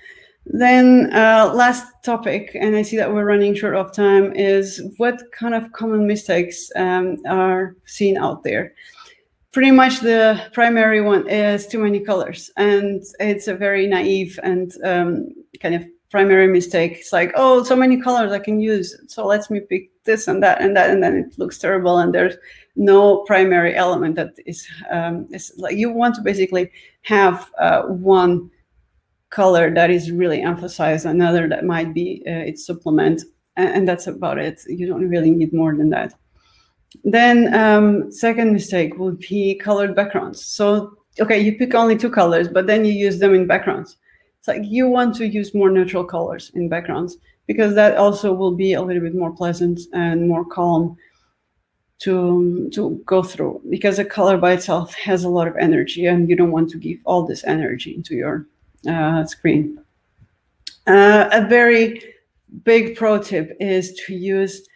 Then last topic, and I see that we're running short of time, is what kind of common mistakes are seen out there. Pretty much the primary one is too many colors, and it's a very naive and kind of primary mistake. It's like, oh, so many colors I can use, so let me pick this and that and that, and then it looks terrible, and there's no primary element that is like, you want to basically have one color that is really emphasized, another that might be its supplement, and that's about it. You don't really need more than that. Then second mistake would be colored backgrounds. So, okay, you pick only two colors, but then you use them in backgrounds. It's like you want to use more neutral colors in backgrounds, because that also will be a little bit more pleasant and more calm to go through, because a color by itself has a lot of energy, and you don't want to give all this energy into your screen. A very big pro tip is to use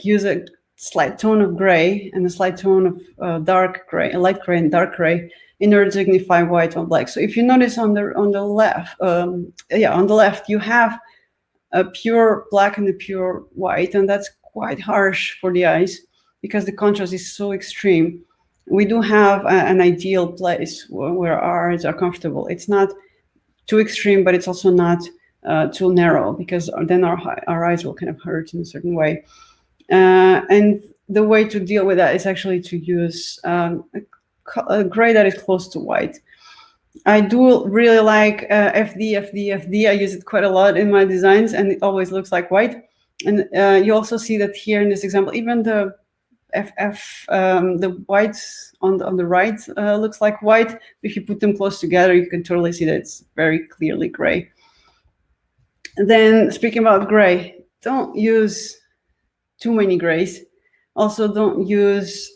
use a slight tone of gray and a slight tone of dark gray, light gray and dark gray, in order to signify white on black. So if you notice on the left, on the left you have a pure black and a pure white, and that's quite harsh for the eyes because the contrast is so extreme. We do have an ideal place where our eyes are comfortable. It's not too extreme, but it's also not too narrow, because then our eyes will kind of hurt in a certain way. And the way to deal with that is actually to use a gray that is close to white. I do really like FD. I use it quite a lot in my designs, and it always looks like white. And you also see that here in this example, even the the white on the right looks like white. If you put them close together, you can totally see that it's very clearly gray. And then speaking about gray, don't use too many grays. Also, don't use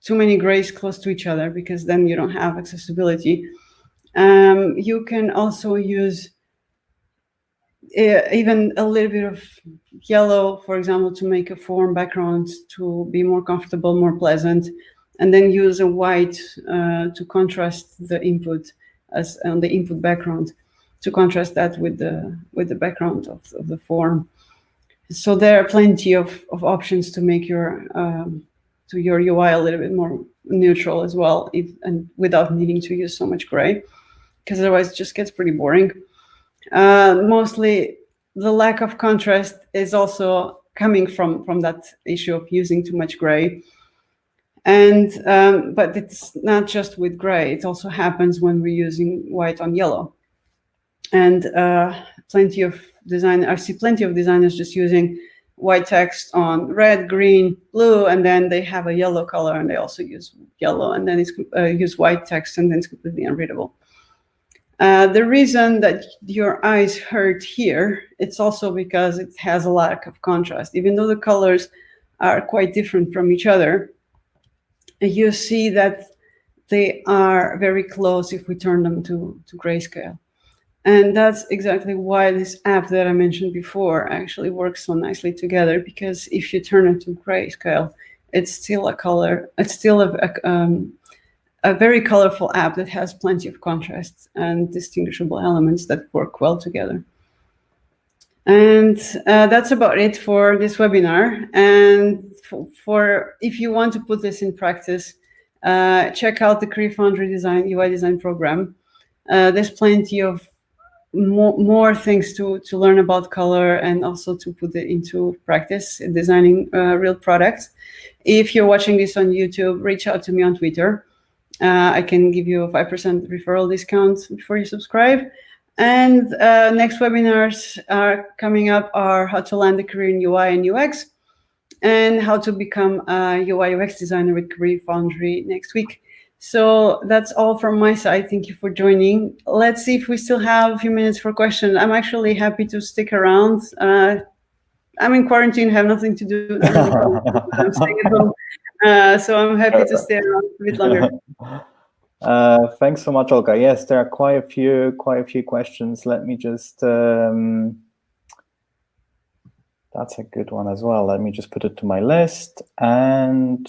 too many grays close to each other, because then you don't have accessibility. You can also use even a little bit of yellow, for example, to make a form background to be more comfortable, more pleasant, and then use a white to contrast the input as on the input background, to contrast that with the background of the form. So there are plenty of options to make your UI a little bit more neutral as well, and without needing to use so much gray, because otherwise it just gets pretty boring. Mostly the lack of contrast is also coming from that issue of using too much gray. And but it's not just with gray, it also happens when we're using white on yellow. And I see plenty of designers just using white text on red, green, blue, and then they have a yellow color, and they also use yellow, and then it's use white text, and then it's completely unreadable. The reason that your eyes hurt here, it's also because it has a lack of contrast. Even though the colors are quite different from each other, you see that they are very close if we turn them to grayscale. And that's exactly why this app that I mentioned before actually works so nicely together, because if you turn it to grayscale, it's still a color, it's still a very colorful app that has plenty of contrast and distinguishable elements that work well together. And that's about it for this webinar. And for if you want to put this in practice, check out the CareerFoundry UI design program. There's plenty of more things to learn about color, and also to put it into practice in designing real products. If you're watching this on YouTube, reach out to me on Twitter. I can give you a 5% referral discount before you subscribe. And next webinars are coming up are how to land a career in UI and UX, and how to become a UI UX designer with CareerFoundry next week. So that's all from my side. Thank you for joining. Let's see if we still have a few minutes for questions. I'm actually happy to stick around. I'm in quarantine, have nothing to do. I'm staying at home. So I'm happy to stay around a bit longer. Thanks so much, Olga. Yes, there are quite a few questions. Let me just, that's a good one as well. Let me just put it to my list, and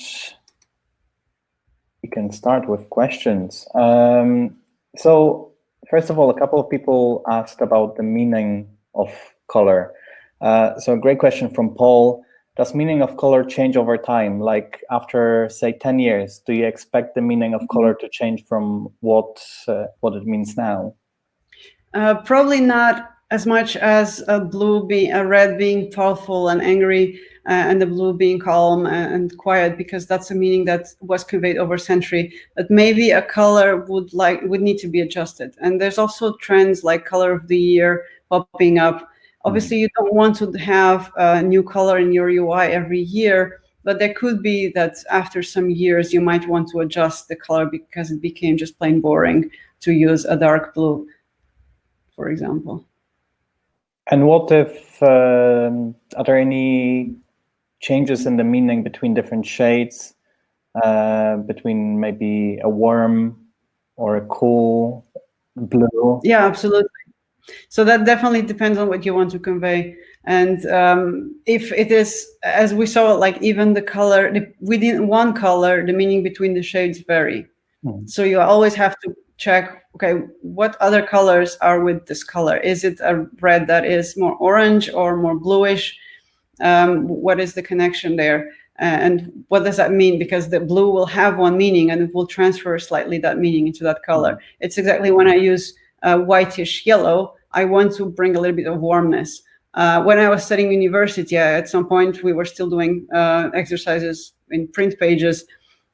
we can start with questions. So first of all, a couple of people asked about the meaning of color. So a great question from Paul. Does meaning of color change over time? Like after, say, 10 years, do you expect the meaning of color to change from what it means now? Probably not as much as a red being thoughtful and angry, and the blue being calm and quiet, because that's a meaning that was conveyed over a century. But maybe a color would need to be adjusted. And there's also trends like color of the year popping up. Obviously, you don't want to have a new color in your UI every year, but there could be that after some years, you might want to adjust the color because it became just plain boring to use a dark blue, for example. And what if, are there any changes in the meaning between different shades, between maybe a warm or a cool blue? Yeah, absolutely. So that definitely depends on what you want to convey. And if it is, as we saw, like even the color, within one color, the meaning between the shades vary. So you always have to check, okay, what other colors are with this color? Is it a red that is more orange or more bluish? What is the connection there? And what does that mean? Because the blue will have one meaning and it will transfer slightly that meaning into that color. It's exactly when I use whitish yellow, I want to bring a little bit of warmness. When I was studying university, at some point we were still doing exercises in print pages.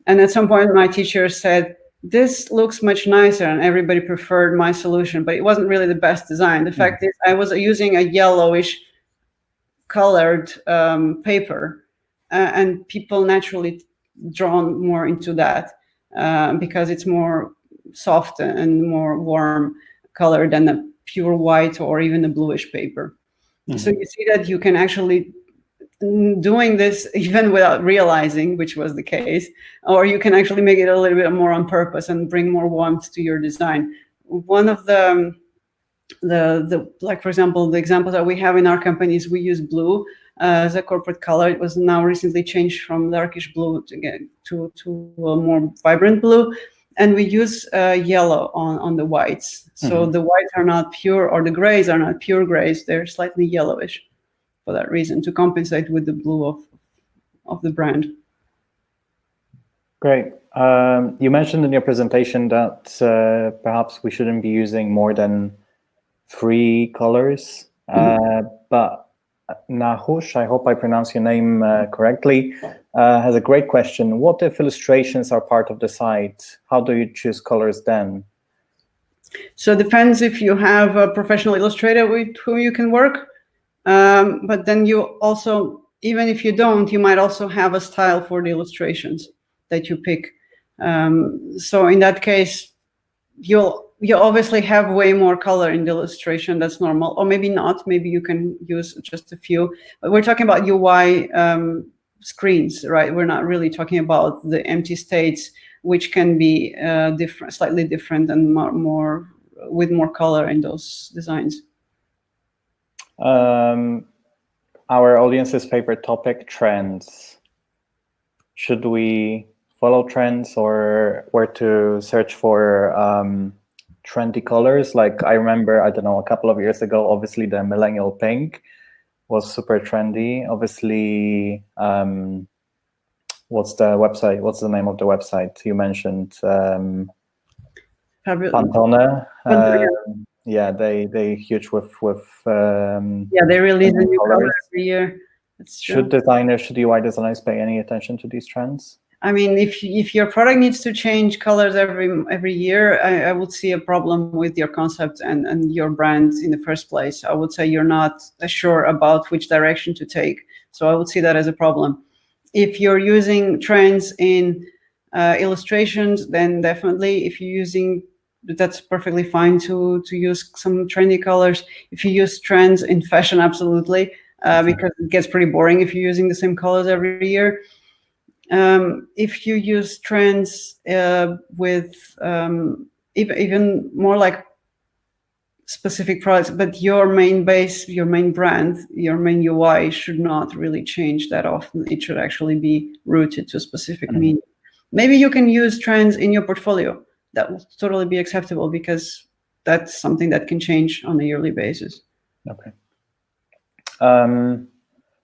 And at some point my teacher said, this looks much nicer, and everybody preferred my solution, but it wasn't really the best design. The fact is I was using a yellowish colored paper, and people naturally drawn more into that because it's more soft and more warm color than a pure white or even a bluish paper. So you see that you can actually doing this even without realizing, which was the case, or you can actually make it a little bit more on purpose and bring more warmth to your design. One of the like, for example, the examples that we have in our companies, we use blue as a corporate color. It was now recently changed from darkish blue to a more vibrant blue. And we use yellow on the whites. So the whites are not pure, or the grays are not pure grays. They're slightly yellowish for that reason, to compensate with the blue of the brand. Great. You mentioned in your presentation that perhaps we shouldn't be using more than 3 colors. But Nahush, I hope I pronounce your name correctly, has a great question. What if illustrations are part of the site? How do you choose colors then? So it depends if you have a professional illustrator with whom you can work. But then you also, even if you don't, you might also have a style for the illustrations that you pick. So in that case, you obviously have way more color in the illustration. That's normal, or maybe not. Maybe you can use just a few. But we're talking about UI screens, right? We're not really talking about the empty states, which can be different, slightly different, and more with more color in those designs. Our audience's favorite topic, trends. Should we follow trends, or where to search for trendy colors? Like I remember, I don't know, a couple of years ago, obviously the millennial pink was super trendy. Obviously, what's the website? What's the name of the website you mentioned? Pantone. Yeah, they huge with yeah, they release a new color every year. That's true. Should UI designers pay any attention to these trends? I mean, if your product needs to change colors every year, I would see a problem with your concept and your brand in the first place. I would say you're not sure about which direction to take. So I would see that as a problem. If you're using trends in illustrations, then definitely if you're using, that's perfectly fine to use some trendy colors. If you use trends in fashion, absolutely, because it gets pretty boring if you're using the same colors every year. If you use trends with even more like specific products, but your main base, your main brand, your main UI should not really change that often. It should actually be rooted to a specific meaning. Maybe you can use trends in your portfolio. That will totally be acceptable because that's something that can change on a yearly basis. Okay.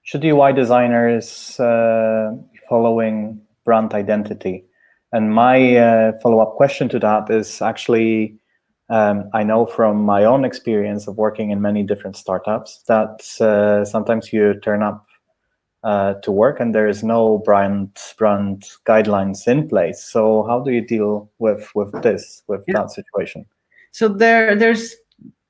Should UI designers be following brand identity? And my follow-up question to that is actually, I know from my own experience of working in many different startups that sometimes you turn up to work and there is no brand guidelines in place. So how do you deal with that situation? So there's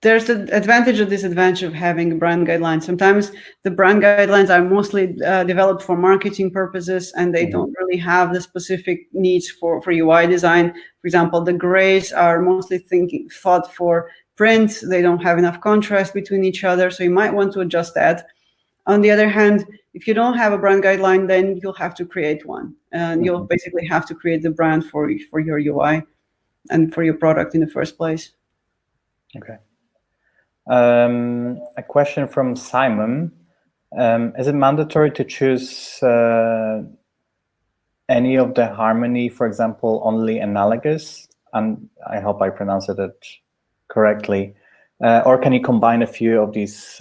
the advantage or disadvantage of having brand guidelines. Sometimes the brand guidelines are mostly developed for marketing purposes, and they don't really have the specific needs for UI design. For example, the grays are mostly thought for print. They don't have enough contrast between each other, so you might want to adjust that. On the other hand, if you don't have a brand guideline, then you'll have to create one, and you'll basically have to create the brand for your UI and for your product in the first place. Okay. A question from Simon. Is it mandatory to choose any of the harmony, for example, only analogous? And I hope I pronounced it correctly. Or can you combine a few of these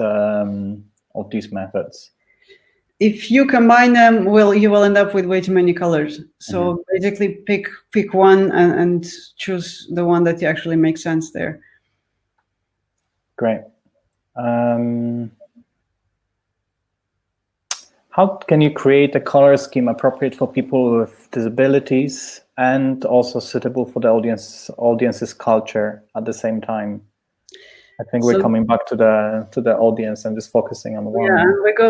methods? If you combine them, you will end up with way too many colors. So basically pick one and choose the one that actually makes sense there. Great. How can you create a color scheme appropriate for people with disabilities and also suitable for the audience's culture at the same time? I think we're coming back to the audience and just focusing on one. Yeah,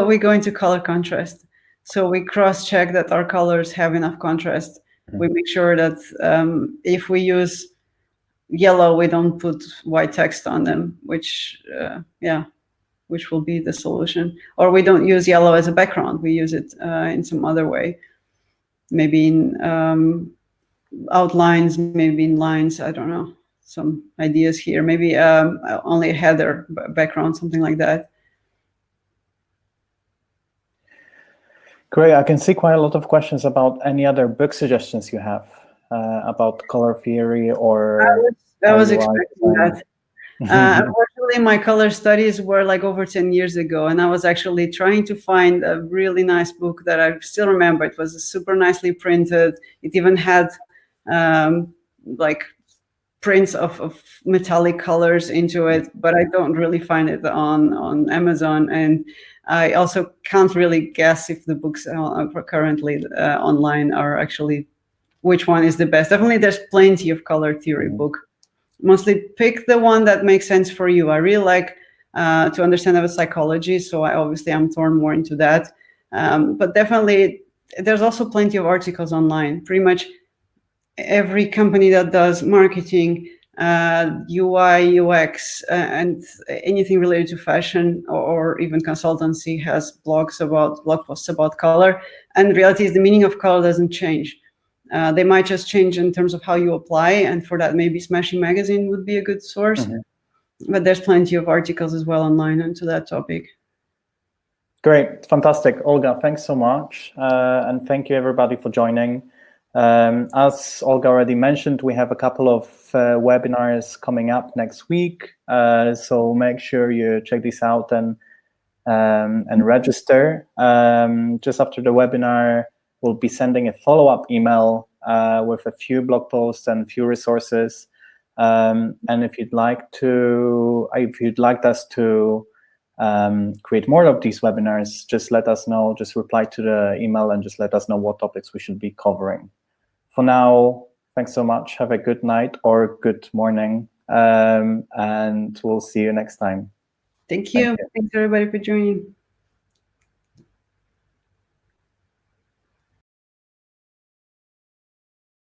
we go into color contrast. So we cross-check that our colors have enough contrast. We make sure that if we use yellow, we don't put white text on them, which will be the solution. Or we don't use yellow as a background. We use it in some other way, maybe in outlines, maybe in lines. I don't know. Some ideas here, maybe only a header background, something like that. Great. I can see quite a lot of questions about any other book suggestions you have about color theory or. I was expecting that. Unfortunately, my color studies were like over 10 years ago, and I was actually trying to find a really nice book that I still remember. It was super nicely printed. It even had like prints of metallic colors into it, but I don't really find it on Amazon, and I also can't really guess if the books currently online are actually which one is the best. Definitely there's plenty of color theory book. Mostly pick the one that makes sense for you. I really like to understand about psychology, so I'm torn more into that, but definitely there's also plenty of articles online. Pretty much every company that does marketing, UI, UX, and anything related to fashion or even consultancy has blog posts about color. And the reality is the meaning of color doesn't change. They might just change in terms of how you apply. And for that, maybe Smashing Magazine would be a good source. But there's plenty of articles as well online onto that topic. Great. Fantastic. Olga, thanks so much. And thank you, everybody, for joining. As Olga already mentioned, we have a couple of webinars coming up next week, so make sure you check this out and register. Just after the webinar, we'll be sending a follow-up email with a few blog posts and a few resources. And if you'd like us to create more of these webinars, just let us know. Just reply to the email and just let us know what topics we should be covering. For now, thanks so much. Have a good night or good morning, and we'll see you next time. Thank you. Thanks everybody for joining.